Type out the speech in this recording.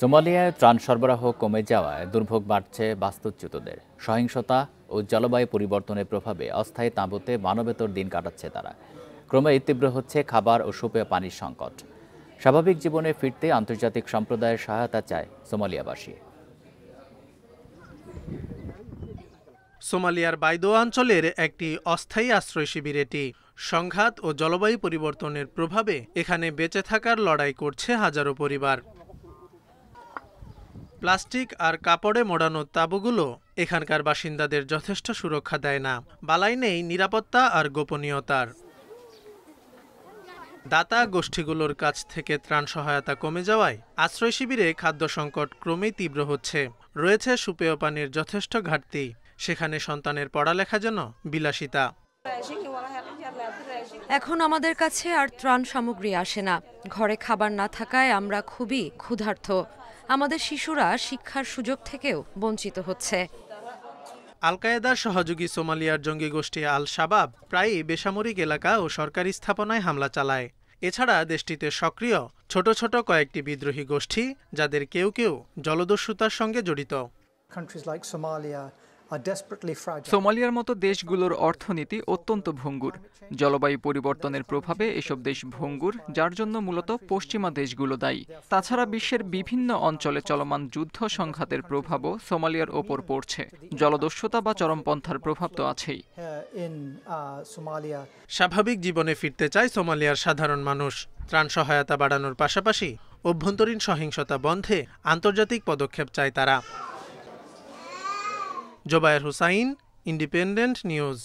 সোমালিয়ায় ত্রাণ সরবরাহ কমে যাওয়ায় দুর্ভোগ বাড়ছে বাস্তুচ্যুতদের। সহিংসতা ও জলবায়ু পরিবর্তনের প্রভাবে অস্থায়ী তাঁবুতে মানবেতর দিন কাটাচ্ছে তারা। ক্রমে তীব্র হচ্ছে খাবার ও সুপেয় পানির সংকট। স্বাভাবিক জীবনে ফিরতে আন্তর্জাতিক সম্প্রদায়ের সহায়তা চায় সোমালিয়াবাসী। সোমালিয়ার বাইদোয়া অঞ্চলের একটি অস্থায়ী আশ্রয় শিবির এটি। সংঘাত ও জলবায়ু পরিবর্তনের প্রভাবে এখানে বেঁচে থাকার লড়াই করছে হাজারো পরিবার। প্লাস্টিক আর কাপড়ে মোড়ানো তাঁবুগুলো এখানকার বাসিন্দাদের যথেষ্ট সুরক্ষা দেয় না। বালাই নেই নিরাপত্তা আর গোপনীয়তার। দাতা গোষ্ঠীগুলোর কাছ থেকে ত্রাণ সহায়তা কমে যাওয়ায় আশ্রয় শিবিরে খাদ্য সংকট ক্রমেই তীব্র হচ্ছে। রয়েছে সুপেয় পানির যথেষ্ট ঘাটতি। সেখানে সন্তানের পড়ালেখা যেন বিলাসিতা। এখন আমাদের কাছে আর ত্রাণ সামগ্রী আসে না। ঘরে খাবার না থাকায় আমরা খুবই ক্ষুধার্ত। আমাদের শিশুরা শিক্ষার সুযোগ থেকেও বঞ্চিত হচ্ছে। আল কায়েদার সহযোগী সোমালিয়ার জঙ্গি গোষ্ঠী আল শাবাব প্রায়ই বেসামরিক এলাকা ও সরকারি স্থাপনায় হামলা চালায়। এছাড়া দেশটিতে সক্রিয় ছোট ছোট কয়েকটি বিদ্রোহী গোষ্ঠী, যাদের কেউ কেউ জলদস্যুতার সঙ্গে জড়িত। সোমালিয়ার মতো দেশগুলোর অর্থনীতি অত্যন্ত ভঙ্গুর। জলবায়ু পরিবর্তনের প্রভাবে এসব দেশ ভঙ্গুর, যার জন্য মূলত পশ্চিমা দেশগুলো দায়ী। তাছাড়া বিশ্বের বিভিন্ন অঞ্চলে চলমান যুদ্ধ সংঘাতের প্রভাবও সোমালিয়ার ওপর পড়ছে। জলদস্যুতা বা চরমপন্থার প্রভাব তো আছেই। স্বাভাবিক জীবনে ফিরতে চায় সোমালিয়ার সাধারণ মানুষ। ত্রাণ সহায়তা বাড়ানোর পাশাপাশি অভ্যন্তরীণ সহিংসতা বন্ধে আন্তর্জাতিক পদক্ষেপ চায় তারা। Zubair Hussain, Independent news.